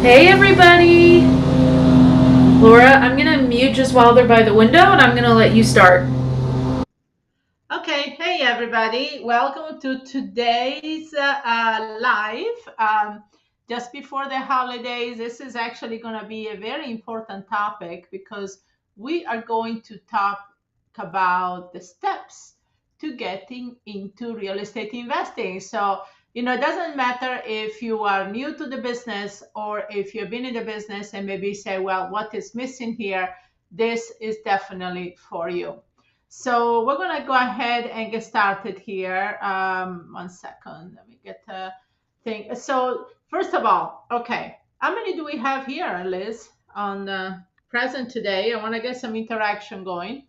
Hey everybody! Laura, I'm gonna mute just while they're by the window and I'm gonna let you start. Okay, hey everybody, welcome to today's live. Just before the holidays, this is actually going to be a very important topic because we are going to talk about the steps to getting into real estate investing. So, it doesn't matter if you are new to the business or if you've been in the business and maybe say, well, what is missing here? This is definitely for you. So we're gonna go ahead and get started here. 1 second, let me get the thing. So first of all, okay, how many do we have here, Liz, on present today? I want to get some interaction going.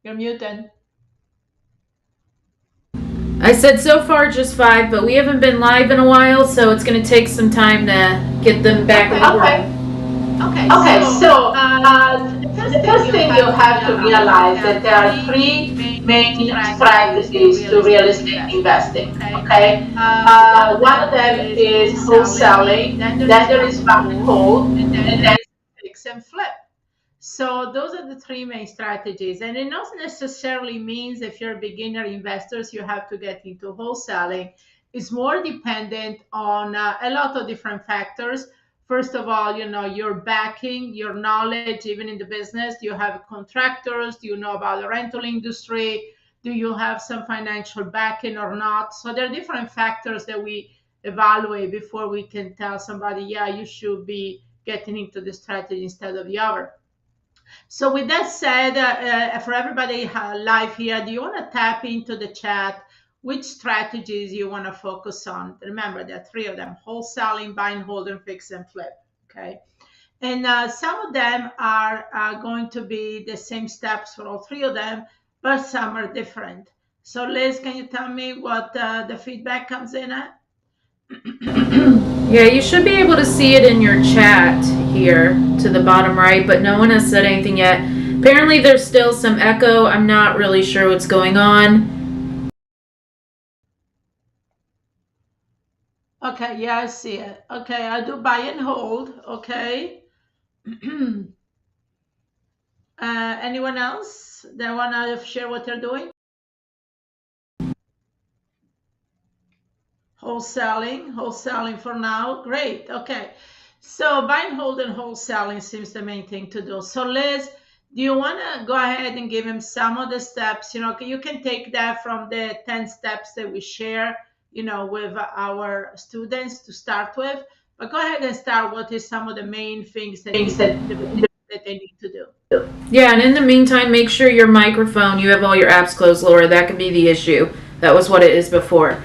You're muted. I said so far just 5, but we haven't been live in a while, so it's gonna take some time to get them back in the room. Okay, so the first thing you have to realize that there are three main strategies to real estate investing. Okay, one of them is wholesaling, then there is buy and hold, and then fix and flip. So those are the three main strategies, and it not necessarily means if you're beginner investors you have to get into wholesaling. It's more dependent on a lot of different factors. First of all, your backing, your knowledge, even in the business. Do you have contractors? Do you know about the rental industry? Do you have some financial backing or not? So there are different factors that we evaluate before we can tell somebody, yeah, you should be getting into the strategy instead of the other. So with that said, for everybody live here, do you want to tap into the chat which strategies you want to focus on? Remember, there are three of them: wholesaling, buy and hold, and fix and flip. Okay. And some of them are going to be the same steps for all three of them, but some are different. So Liz, can you tell me what the feedback comes in at? Yeah, you should be able to see it in your chat here to the bottom right, but no one has said anything yet. Apparently there's still some echo. I'm not really sure what's going on. Okay, yeah, I see it. Okay, I do buy and hold. Okay. Anyone else that want to share what they're doing? Wholesaling for now. Great. Okay. So buy and hold and wholesaling seems the main thing to do. So Liz, do you want to go ahead and give him some of the steps? You can take that from the 10 steps that we share, with our students to start with. But go ahead and start. What is some of the main things that they need to do? Yeah, and in the meantime, make sure your microphone, you have all your apps closed, Laura. That could be the issue. That was what it is before.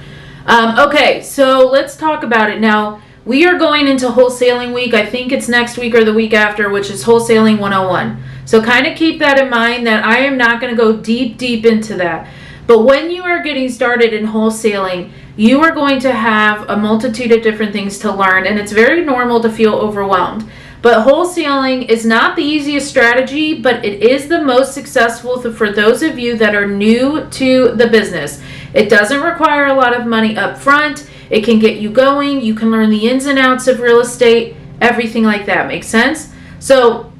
Okay, so let's talk about it. Now, we are going into wholesaling week. I think it's next week or the week after, which is wholesaling 101. So kind of keep that in mind that I am not going to go deep into that. But when you are getting started in wholesaling, you are going to have a multitude of different things to learn, and it's very normal to feel overwhelmed. But wholesaling is not the easiest strategy, but it is the most successful for those of you that are new to the business. It doesn't require a lot of money up front. It can get you going. You can learn the ins and outs of real estate, everything like that. Makes sense? So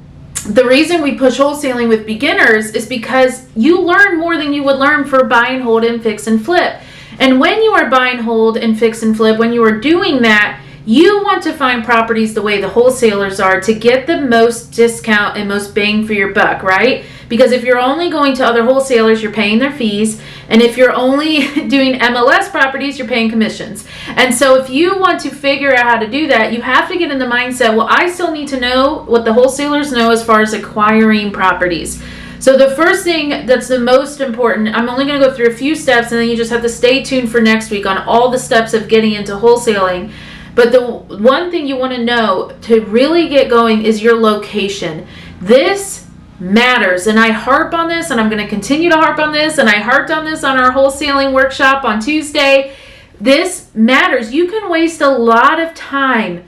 the reason we push wholesaling with beginners is because you learn more than you would learn for buy and hold and fix and flip. And when you are buy and hold and fix and flip, when you are doing that, you want to find properties the way the wholesalers are to get the most discount and most bang for your buck, right? Because if you're only going to other wholesalers, you're paying their fees. And if you're only doing MLS properties, you're paying commissions. And so if you want to figure out how to do that, you have to get in the mindset, well, I still need to know what the wholesalers know as far as acquiring properties. So the first thing that's the most important, I'm only going to go through a few steps, and then you just have to stay tuned for next week on all the steps of getting into wholesaling. But the one thing you want to know to really get going is your location. This matters, and I harp on this, and I'm going to continue to harp on this, and I harped on this on our wholesaling workshop on Tuesday. This matters. You can waste a lot of time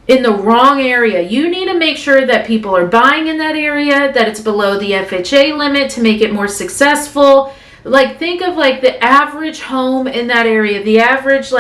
in the wrong area. You need to make sure that people are buying in that area, that it's below the FHA limit to make it more successful. Like, think of like the average home in that area, the average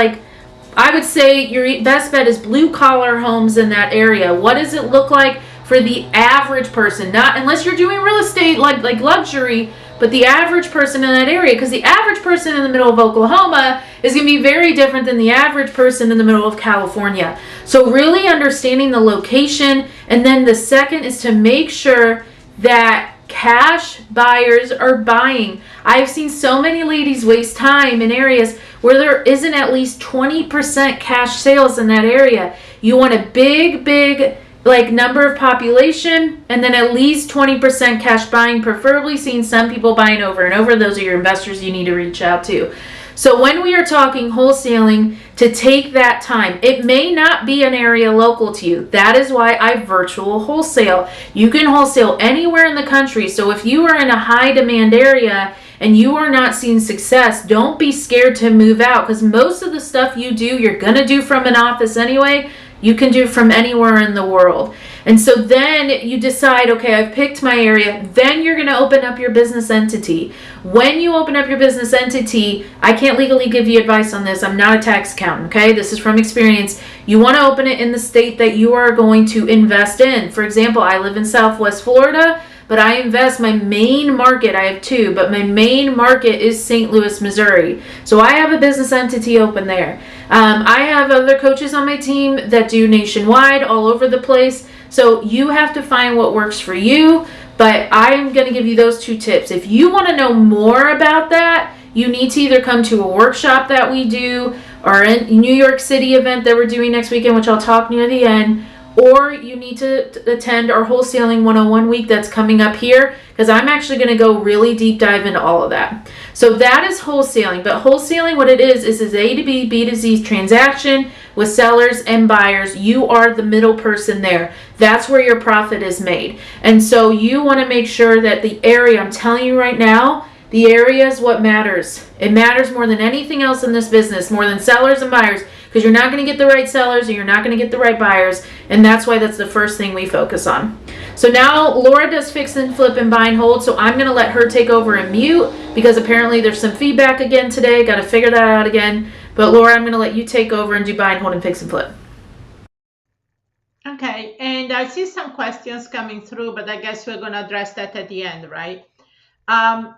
I would say your best bet is blue collar homes in that area. What does it look like for the average person? Not unless you're doing real estate like luxury, but the average person in that area, because the average person in the middle of Oklahoma is going to be very different than the average person in the middle of California. So really understanding the location, and then the second is to make sure that cash buyers are buying. I've seen so many ladies waste time in areas where there isn't at least 20% cash sales in that area. You want a big like number of population, and then at least 20% cash buying, preferably seeing some people buying over and over. Those are your investors you need to reach out to. So when we are talking wholesaling, to take that time, it may not be an area local to you. That is why I virtual wholesale. You can wholesale anywhere in the country. So if you are in a high demand area and you are not seeing success, don't be scared to move out, because most of the stuff you do, you're going to do from an office anyway. You can do from anywhere in the world. And so then you decide, okay, I've picked my area. Then you're going to open up your business entity. When you open up your business entity, I can't legally give you advice on this. I'm not a tax accountant, okay? This is from experience. You want to open it in the state that you are going to invest in. For example, I live in Southwest Florida, but I invest, my main market, I have two, but my main market is St. Louis, Missouri. So I have a business entity open there. I have other coaches on my team that do nationwide, all over the place. So you have to find what works for you, but I'm going to give you those two tips. If you want to know more about that, you need to either come to a workshop that we do, or a New York City event that we're doing next weekend, which I'll talk near the end, or you need to attend our Wholesaling 101 week that's coming up here, because I'm actually going to go really deep dive into all of that. So that is wholesaling. But wholesaling, what it is A to B, B to Z transaction with sellers and buyers. You are the middle person there. That's where your profit is made. And so you want to make sure that the area, I'm telling you right now, the area is what matters. It matters more than anything else in this business, more than sellers and buyers, because you're not going to get the right sellers and you're not going to get the right buyers. And that's why that's the first thing we focus on. So now Laura does fix and flip and buy and hold. So I'm going to let her take over and mute, because apparently there's some feedback again today. Got to figure that out again. But Laura, I'm going to let you take over and do buy and hold and fix and flip. Okay, and I see some questions coming through, but I guess we're going to address that at the end, right?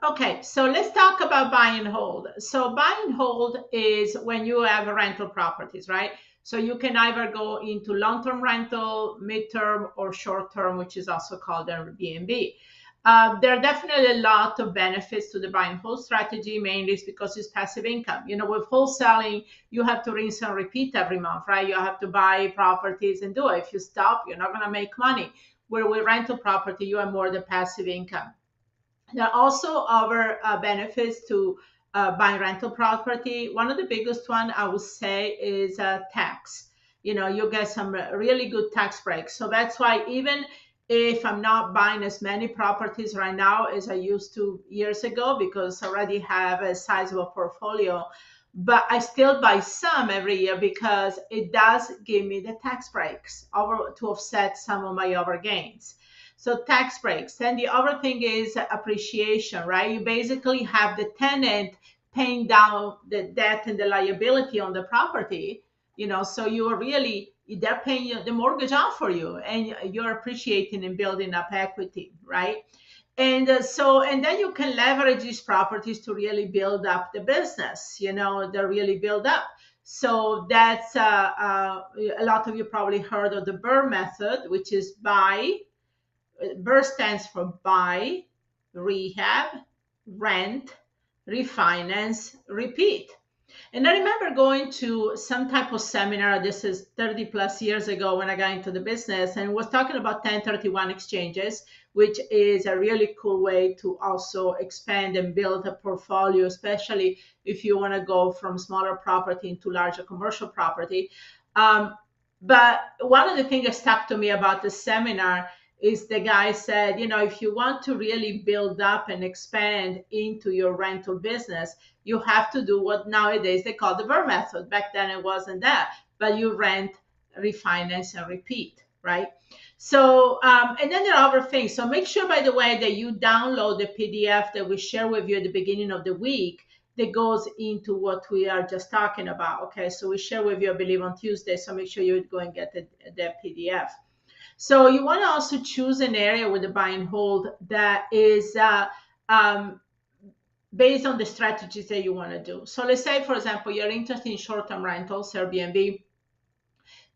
Okay, so let's talk about buy and hold. So buy and hold is when you have rental properties, right? So you can either go into long-term rental, mid-term, or short-term, which is also called Airbnb. There are definitely a lot of benefits to the buy and hold strategy, mainly it's because it's passive income. You know, with wholesaling, you have to rinse and repeat every month, right? You have to buy properties and do it. If you stop, you're not going to make money. Where with rental property, you have more the passive income. There are also other benefits to buying rental property. One of the biggest one I would say is tax. You know, you get some really good tax breaks. So that's why even if I'm not buying as many properties right now as I used to years ago, because I already have a sizable portfolio, but I still buy some every year because it does give me the tax breaks to offset some of my other gains. So tax breaks. Then the other thing is appreciation, right? You basically have the tenant paying down the debt and the liability on the property, you know, so you are really, they're paying the mortgage off for you, and you're appreciating and building up equity, right? And and then you can leverage these properties to really build up the business, you know, they're really build up. So that's a lot of you probably heard of the BRRRR method, which is buy. BRRRR stands for buy, rehab, rent, refinance, repeat. And I remember going to some type of seminar, this is 30 plus years ago when I got into the business, and was talking about 1031 exchanges, which is a really cool way to also expand and build a portfolio, especially if you want to go from smaller property into larger commercial property. But one of the things that stuck to me about the seminar is the guy said, you know, if you want to really build up and expand into your rental business, you have to do what nowadays they call the BRRRR method. Back then it wasn't that, but you rent, refinance, and repeat, right? So, and then there are other things. So make sure, by the way, that you download the PDF that we share with you at the beginning of the week that goes into what we are just talking about. Okay, so we share with you, I believe, on Tuesday. So make sure you go and get the PDF. So you want to also choose an area with a buy and hold that is um, based on the strategies that you want to do. So let's say, for example, you're interested in short-term rentals, Airbnb.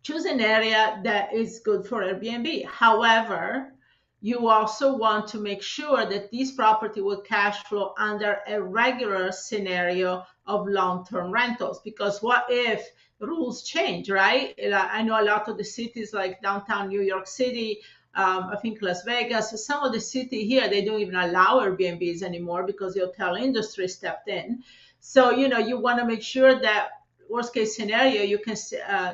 Choose an area that is good for Airbnb. However, you also want to make sure that this property will cash flow under a regular scenario of long-term rentals. Because what if rules change, right? I know a lot of the cities like downtown New York City, I think Las Vegas, some of the city here, they don't even allow Airbnbs anymore because the hotel industry stepped in. So, you want to make sure that worst case scenario, you can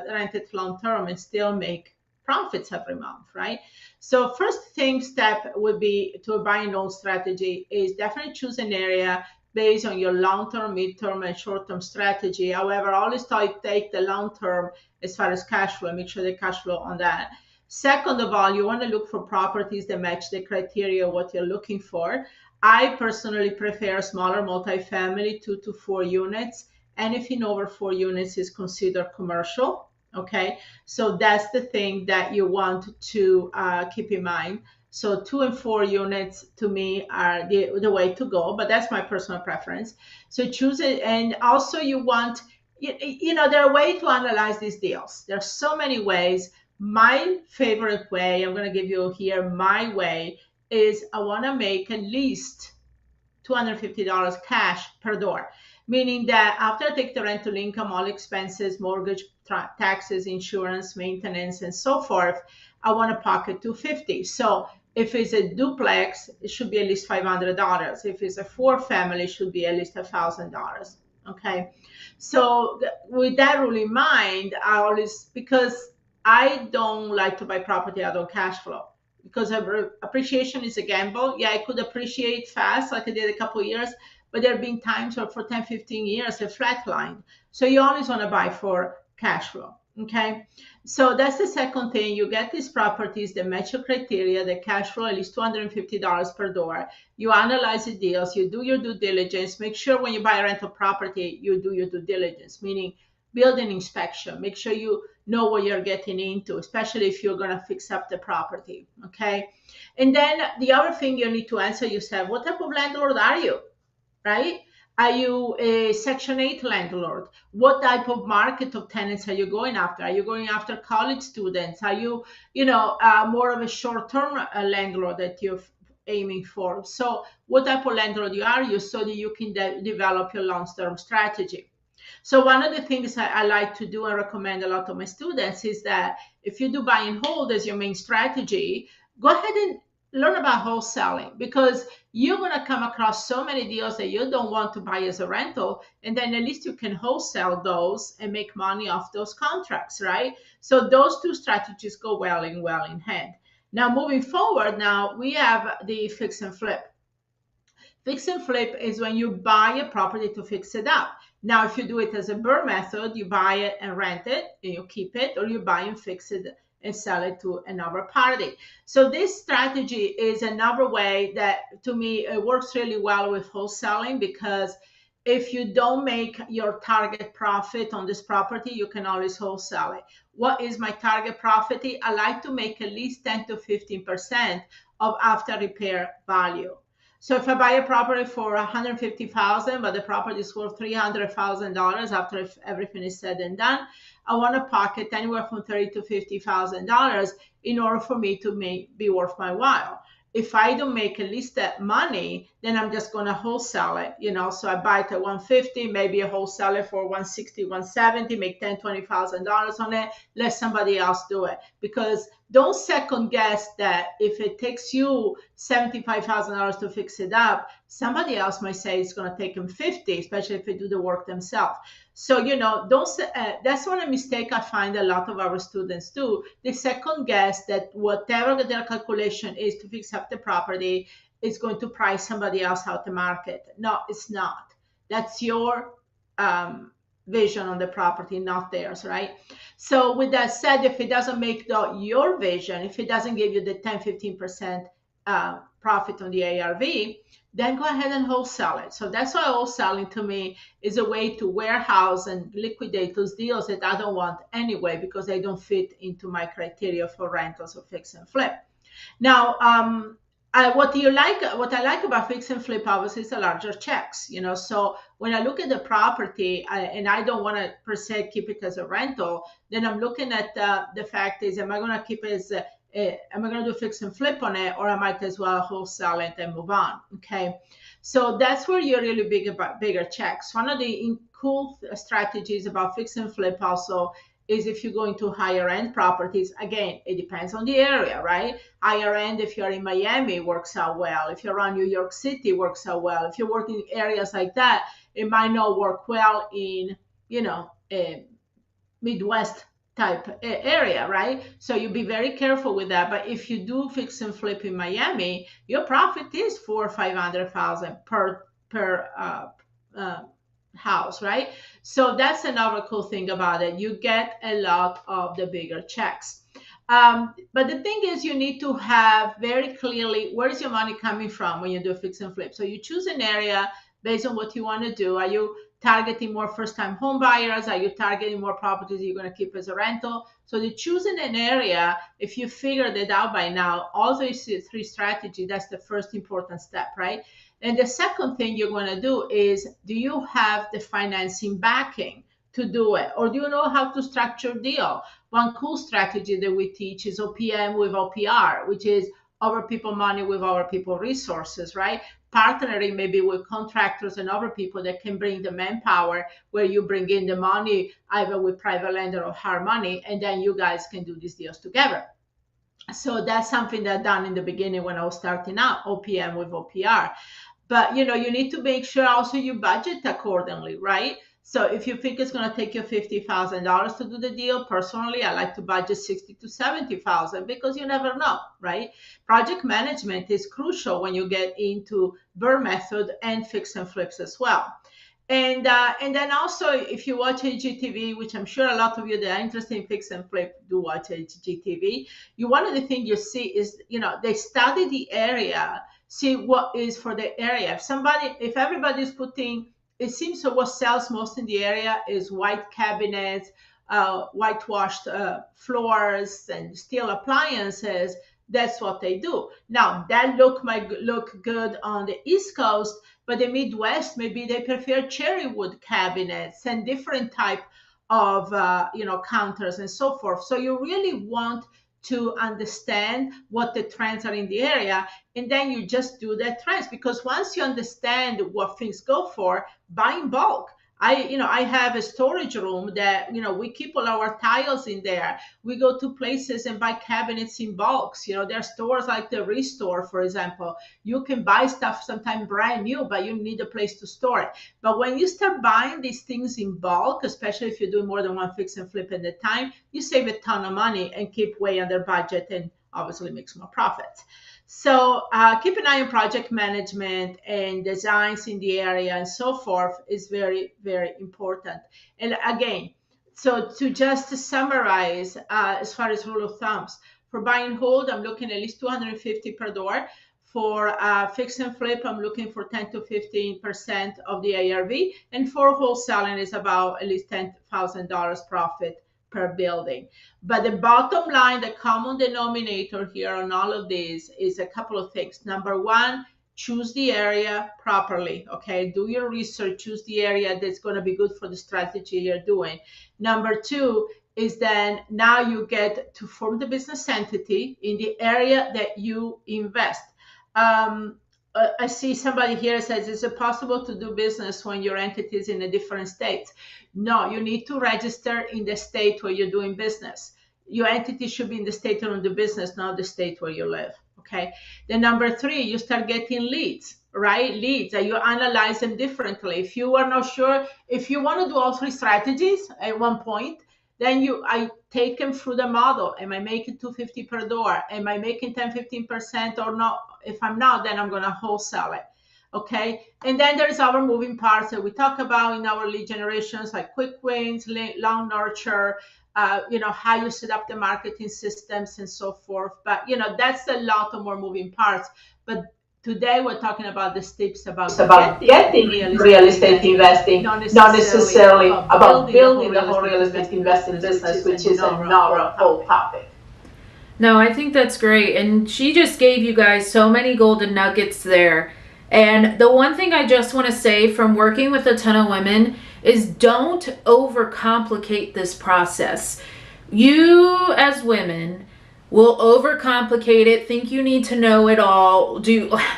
rent it long term and still make profits every month, right? So first step would be to a buy and hold strategy is definitely choose an area based on your long-term, mid-term, and short-term strategy. However, always take the long-term as far as cash flow, make sure the cash flow on that. Second of all, you want to look for properties that match the criteria what you're looking for. I personally prefer smaller multifamily, 2 to 4 units. Anything over 4 units is considered commercial. Okay, so that's the thing that you want to keep in mind. So 2 and 4 units to me are the way to go, but that's my personal preference. So choose it. And also you want, there are ways to analyze these deals. There are so many ways. My favorite way, I'm going to give you here my way, is I want to make at least $250 cash per door, meaning that after I take the rental income, all expenses, mortgage, taxes, insurance, maintenance, and so forth, I want to pocket $250. So if it's a duplex, it should be at least $500. If it's a 4-family, it should be at least $1,000. Okay. So with that rule in mind, because I don't like to buy property out of cash flow, because appreciation is a gamble. Yeah, I could appreciate fast like I did a couple of years, but there have been times where for 10, 15 years, it flatlined. So you always want to buy for cash flow, okay? So that's the second thing. You get these properties that match your criteria, the cash flow, at least $250 per door. You analyze the deals, you do your due diligence. Make sure when you buy a rental property, you do your due diligence, meaning building inspection. Make sure you know what you're getting into, especially if you're going to fix up the property, okay? And then the other thing you need to answer yourself, what type of landlord are you, right? Are you a Section 8 landlord? What type of market of tenants are you going after? Are you going after college students? Are you, more of a short-term landlord that you're aiming for? So what type of landlord are you so that you can develop your long-term strategy? So one of the things I like to do and recommend a lot of my students is that if you do buy and hold as your main strategy, go ahead and learn about wholesaling, because you're going to come across so many deals that you don't want to buy as a rental, and then at least you can wholesale those and make money off those contracts, right? So those two strategies go well in hand. Now moving forward, now we have the fix and flip. Fix and flip is when you buy a property to fix it up. Now, if you do it as a BRRRR method, you buy it and rent it and you keep it, or you buy and fix it and sell it to another party. So this strategy is another way that, to me, it works really well with wholesaling, because if you don't make your target profit on this property, you can always wholesale it. What is my target profit? I like to make at least 10 to 15% of after repair value. So if I buy a property for $150,000, but the property is worth $300,000 after everything is said and done, I want to pocket anywhere from $30,000 to $50,000 in order for me to be worth my while. If I don't make at least that money, then I'm just going to wholesale it, So I buy it at $150,000, maybe I wholesale it for $160,000, $170,000, make $10,000, $20,000 on it, let somebody else do it. Because don't second guess that if it takes you $75,000 to fix it up, somebody else might say it's going to take them $50,000, especially if they do the work themselves. So, that's one a mistake I find a lot of our students do. They second guess that whatever their calculation is to fix up the property is going to price somebody else out the market. No, it's not. That's your vision on the property, not theirs, right? So with that said, if it doesn't make your vision, if it doesn't give you the 10, 15% profit on the ARV, then go ahead and wholesale it. So that's why wholesaling to me is a way to warehouse and liquidate those deals that I don't want anyway because they don't fit into my criteria for rentals or fix and flip. Now, what I like about fix and flip obviously is the larger checks, So when I look at the property and I don't want to per se keep it as a rental, then I'm looking at the fact is, am I going to keep it as am I going to do fix and flip on it, or I might as well wholesale it and move on? Okay, so that's where you're really big about bigger checks. One of the cool strategies about fix and flip also is if you go into higher end properties. Again, it depends on the area, right? Higher end, if you're in Miami, works out well. If you're around New York City, works out well. If you're working in areas like that, it might not work well in, a Midwest type area, right? So you be very careful with that. But if you do fix and flip in Miami, your profit is $400,000 or $500,000 per house, right? So that's another cool thing about it. You get a lot of the bigger checks. But the thing is, you need to have very clearly where's your money coming from when you do fix and flip. So you choose an area based on what you want to do. Are you targeting more first-time home buyers? Are you targeting more properties you're going to keep as a rental? So you choosing an area, if you figured it out by now, all these three strategies, that's the first important step, right? And the second thing you're going to do is, do you have the financing backing to do it? Or do you know how to structure a deal? One cool strategy that we teach is OPM with OPR, which is our people money with our people resources, right? Partnering maybe with contractors and other people that can bring the manpower, where you bring in the money either with private lender or hard money, and then you guys can do these deals together. So that's something that I done in the beginning when I was starting out, OPM with OPR. But you need to make sure also you budget accordingly, right? So if you think it's going to take you $50,000 to do the deal, personally, I like to budget $60,000 to $70,000 because you never know, right? Project management is crucial when you get into BRRRR method and fix and flips as well. And then also, if you watch HGTV, which I'm sure a lot of you that are interested in fix and flip do watch HGTV, one of the things you see is, they study the area, see what is for the area. If everybody's putting, it seems so what sells most in the area is white cabinets, whitewashed floors, and steel appliances. That's what they do. Now, that might look good on the East Coast, but the Midwest, maybe they prefer cherry wood cabinets and different type of, counters and so forth. So you really want to understand what the trends are in the area, and then you just do the trends, because once you understand what things go for, buy in bulk. I have a storage room that, we keep all our tiles in there. We go to places and buy cabinets in bulks. There are stores like the Restore, for example. You can buy stuff sometimes brand new, but you need a place to store it. But when you start buying these things in bulk, especially if you're doing more than one fix and flip at a time, you save a ton of money and keep way under budget, and obviously makes more profits. So keep an eye on project management and designs in the area and so forth is very, very important. And again, so to just summarize, as far as rule of thumbs, for buy and hold, I'm looking at least $250 per door. For fix and flip, I'm looking for 10 to 15% of the ARV. And for wholesaling is about at least $10,000 profit per building. But the bottom line, the common denominator here on all of this is a couple of things. Number one, choose the area properly. Okay, do your research, choose the area that's going to be good for the strategy you're doing. Number two is then now you get to form the business entity in the area that you invest. I see somebody here says, is it possible to do business when your entity is in a different state? No, you need to register in the state where you're doing business. Your entity should be in the state you're doing business, not the state where you live. Okay. Then number three, you start getting leads, right? Leads, and you analyze them differently. If you are not sure, if you want to do all three strategies at one point, then I take them through the model. Am I making $250 per door? Am I making 10-15% or not? If I'm not, then I'm going to wholesale it. Okay. And then there's our moving parts that we talk about in our lead generations, like quick wins, long nurture, how you set up the marketing systems and so forth. But, that's a lot of more moving parts. But today we're talking about the tips about getting real estate investing, not necessarily about building the whole real estate investing business, which is another whole topic. No, I think that's great. And she just gave you guys so many golden nuggets there. And the one thing I just want to say from working with a ton of women is don't overcomplicate this process. You as women will overcomplicate it, think you need to know it all,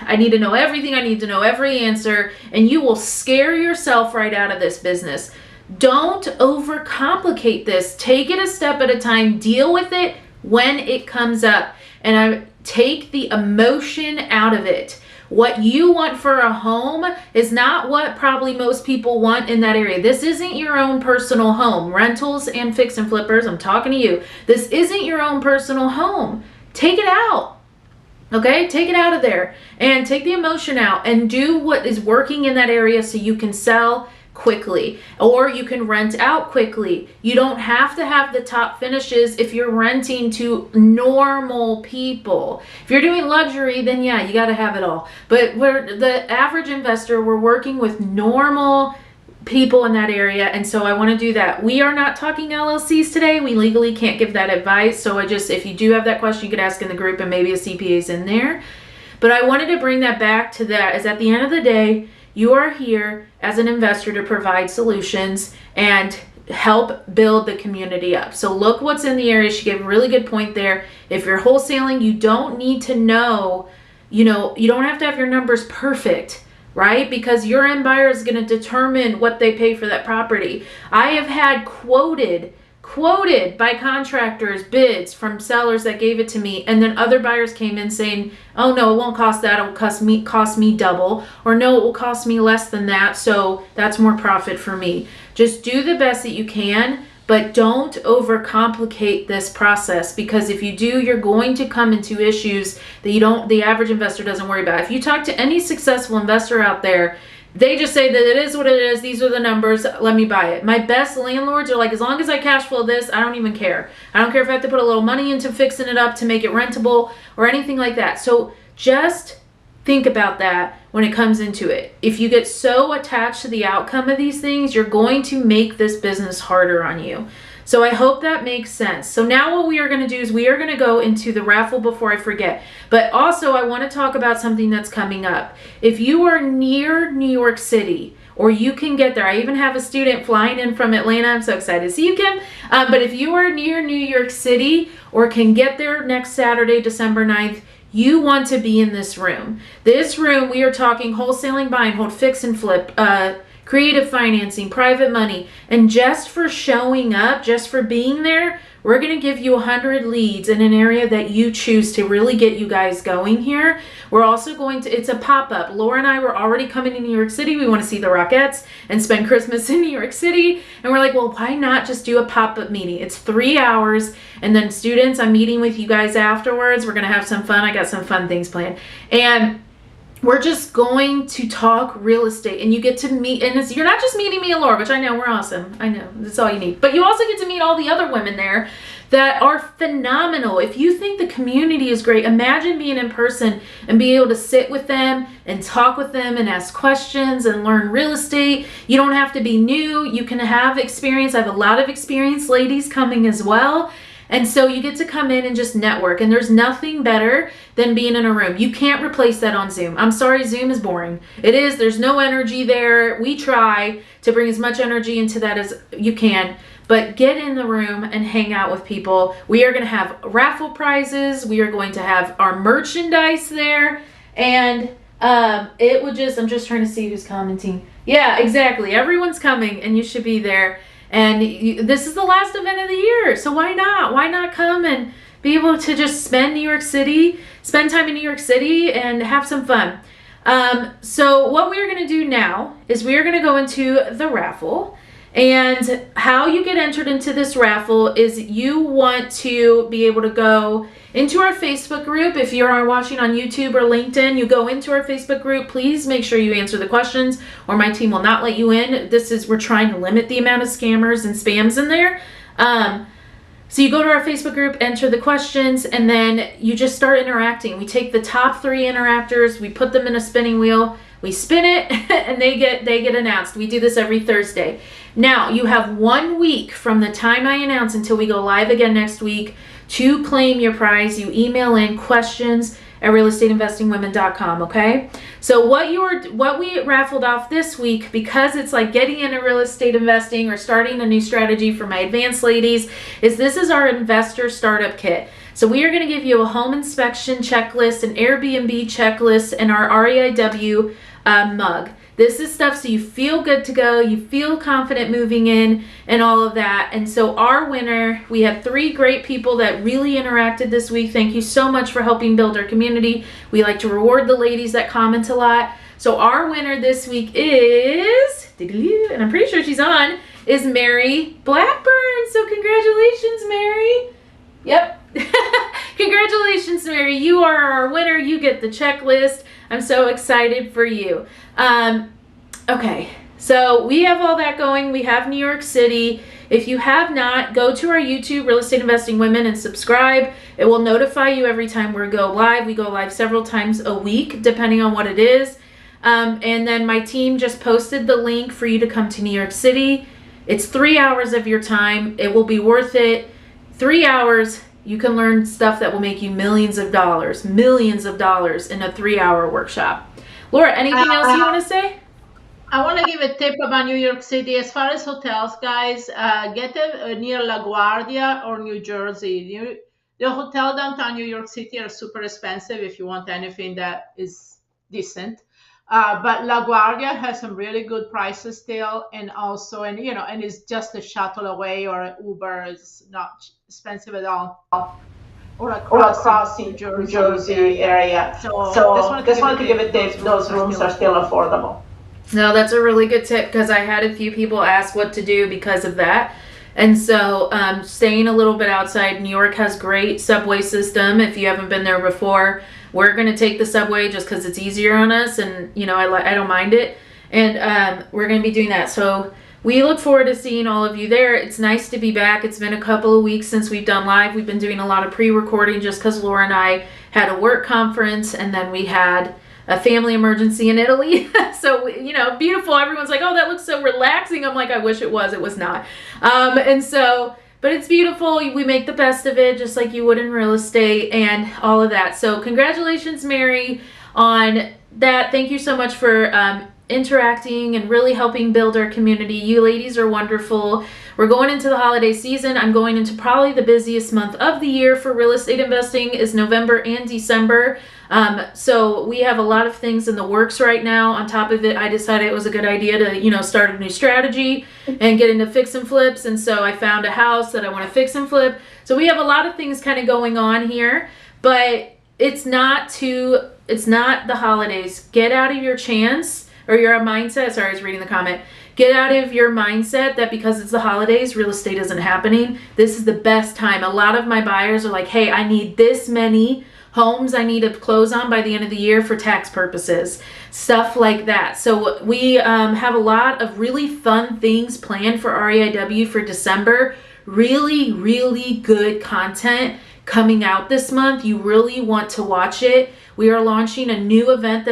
I need to know everything, I need to know every answer, and you will scare yourself right out of this business. Don't overcomplicate this. Take it a step at a time, deal with it when it comes up, and I take the emotion out of it. What you want for a home is not what probably most people want in that area. This isn't your own personal home. Rentals and fix and flippers, I'm talking to you. This isn't your own personal home. Take it out. Okay? Take it out of there and take the emotion out and do what is working in that area so you can sell quickly, or you can rent out quickly. You don't have to have the top finishes if you're renting to normal people. If you're doing luxury, then yeah, you got to have it all. But we're the average investor, we're working with normal people in that area, and so I want to do that. We are not talking LLCs today. We legally can't give that advice. So if you do have that question, you could ask in the group, and maybe a CPA is in there. But I wanted to bring that back to that, is at the end of the day, you are here as an investor to provide solutions and help build the community up. So look what's in the area. She gave a really good point there. If you're wholesaling, you don't need to know, you don't have to have your numbers perfect, right? Because your end buyer is going to determine what they pay for that property. I have had quoted by contractors bids from sellers that gave it to me, and then other buyers came in saying, oh no, it won't cost that, it will cost me double, or no, it will cost me less than that, so that's more profit for me. Just do the best that you can, but don't overcomplicate this process, because if you do, you're going to come into issues that the average investor doesn't worry about. If you talk to any successful investor out there, they just say that it is what it is. These are the numbers. Let me buy it. My best landlords are like, as long as I cash flow this, I don't even care. I don't care if I have to put a little money into fixing it up to make it rentable or anything like that. So just think about that when it comes into it. If you get so attached to the outcome of these things, you're going to make this business harder on you. So I hope that makes sense. So now what we are going to do is we are going to go into the raffle before I forget. But also I want to talk about something that's coming up. If you are near New York City, or you can get there. I even have a student flying in from Atlanta. I'm so excited to see you, Kim. But if you are near New York City or can get there next Saturday, December 9th, you want to be in this room. This room, we are talking wholesaling, buy and hold, fix and flip, creative financing, private money, and just for showing up, just for being there, we're going to give you 100 leads in an area that you choose to really get you guys going here. We're also going to, it's a pop-up. Laura and I were already coming to New York City. We want to see the Rockettes and spend Christmas in New York City. And we're like, well, why not just do a pop-up meeting? It's 3 hours. And then students, I'm meeting with you guys afterwards. We're going to have some fun. I got some fun things planned. And we're just going to talk real estate, and you get to meet, and you're not just meeting me and Laura, which I know we're awesome. I know that's all you need, but you also get to meet all the other women there that are phenomenal. If you think the community is great, imagine being in person and being able to sit with them and talk with them and ask questions and learn real estate. You don't have to be new. You can have experience. I have a lot of experienced ladies coming as well. And so you get to come in and just network, and there's nothing better than being in a room. You can't replace that on Zoom. I'm sorry, Zoom is boring. It is. There's no energy there. We try to bring as much energy into that as you can, but get in the room and hang out with people. We are going to have raffle prizes. We are going to have our merchandise there, and it would just, I'm just trying to see who's commenting. Yeah, exactly. Everyone's coming, and you should be there. And this is the last event of the year, so why not? Why not come and be able to just spend time in New York City and have some fun? So what we are going to do now is we are going to go into the raffle. And how you get entered into this raffle is you want to be able to go into our Facebook group. If you're watching on YouTube or LinkedIn, you go into our Facebook group. Please make sure you answer the questions or my team will not let you in. We're trying to limit the amount of scammers and spams in there. So you go to our Facebook group, enter the questions, and then you just start interacting. We take the top 3 interactors, we put them in a spinning wheel, we spin it, and they get announced. We do this every Thursday. Now, you have 1 week from the time I announce until we go live again next week to claim your prize. You email in questions@realestateinvestingwomen.com, okay? So what we raffled off this week, because it's like getting into real estate investing or starting a new strategy for my advanced ladies, is this is our investor startup kit. So we are going to give you a home inspection checklist, an Airbnb checklist, and our REIW mug. This is stuff so you feel good to go, you feel confident moving in, and all of that. And so our winner, we had 3 great people that really interacted this week. Thank you so much for helping build our community. We like to reward the ladies that comment a lot. So our winner this week is, and I'm pretty sure she's on, is Mary Blackburn. So congratulations, Mary. Yep. Congratulations, Mary. You are our winner. You get the checklist. I'm so excited for you. Okay, so we have all that going. We have New York City. If you have not, go to our YouTube, Real Estate Investing Women, and subscribe. It will notify you every time we go live. We go live several times a week, depending on what it is. And then my team just posted the link for you to come to New York City. It's 3 hours of your time. It will be worth it. 3 hours. You can learn stuff that will make you millions of dollars in a 3-hour workshop. Laura, anything else you want to say? I want to give a tip about New York City. As far as hotels, guys, get them near LaGuardia or New Jersey. The hotel downtown New York City are super expensive if you want anything that is decent. But LaGuardia has some really good prices still, and it's just a shuttle away, or an Uber is not expensive at all. Or across New Jersey area. So just wanted to give a tip. Those rooms are still affordable. No, that's a really good tip, because I had a few people ask what to do because of that. And so staying a little bit outside. New York has great subway system. If you haven't been there before, we're going to take the subway just because it's easier on us, and I don't mind it. And we're going to be doing that. So we look forward to seeing all of you there. It's nice to be back. It's been a couple of weeks since we've done live. We've been doing a lot of pre-recording just because Laura and I had a work conference, and then we had a family emergency in Italy. So, beautiful. Everyone's like, oh, that looks so relaxing. I'm like, I wish it was. It was not. But it's beautiful. We make the best of it, just like you would in real estate and all of that. So congratulations, Mary, on that. Thank you so much for interacting and really helping build our community. You ladies are wonderful. We're going into the holiday season. I'm going into probably the busiest month of the year for real estate investing is November and December. So we have a lot of things in the works right now. On top of it, I decided it was a good idea to, start a new strategy and get into fix and flips. And so I found a house that I want to fix and flip. So we have a lot of things kind of going on here, but it's not the holidays. Get out of your your mindset. Sorry, I was reading the comment. Get out of your mindset that because it's the holidays, real estate isn't happening. This is the best time. A lot of my buyers are like, hey, I need this many homes I need to close on by the end of the year for tax purposes, stuff like that. So we have a lot of really fun things planned for REIW for December. Really, really good content coming out this month. You really want to watch it. We are launching a new event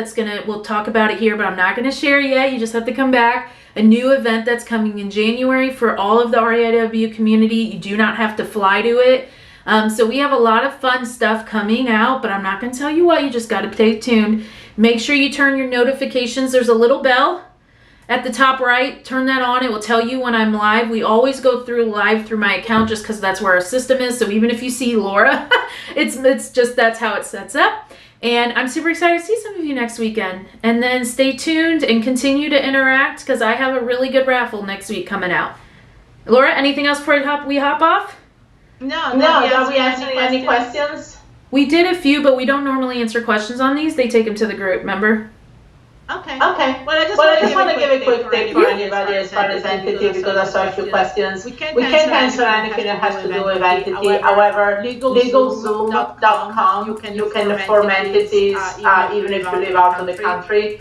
we'll talk about it here, but I'm not going to share yet. You just have to come back. A new event that's coming in January for all of the REIW community. You do not have to fly to it. So we have a lot of fun stuff coming out, but I'm not going to tell you what. You just got to stay tuned. Make sure you turn your notifications. There's a little bell at the top right. Turn that on. It will tell you when I'm live. We always go live through my account just because that's where our system is. So even if you see Laura, it's just that's how it sets up. And I'm super excited to see some of you next weekend. And then stay tuned and continue to interact because I have a really good raffle next week coming out. Laura, anything else before we hop off? No, are we answering any questions? We did a few, but we don't normally answer questions on these. They take them to the group, remember? Okay. Well, I just want to give a quick tip for anybody as far as entity because I saw a few questions. We can't answer anything that has to do with entity. However, LegalZoom.com, you can form entities even if you live out of the country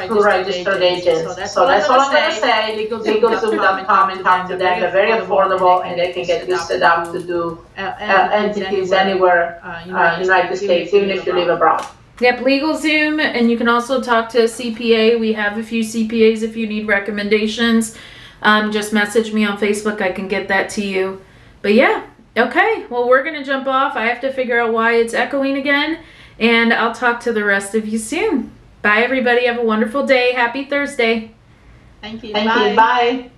through registered agents. So that's all I'm going to say. LegalZoom.com and talk to them. They're very affordable and they can get you set up to do entities anywhere in the United States, even if you live abroad. Yep, LegalZoom, and you can also talk to a CPA. We have a few CPAs if you need recommendations. Just message me on Facebook. I can get that to you. But yeah, okay. Well, we're going to jump off. I have to figure out why it's echoing again, and I'll talk to the rest of you soon. Bye, everybody. Have a wonderful day. Happy Thursday. Thank you. Thank you. Bye.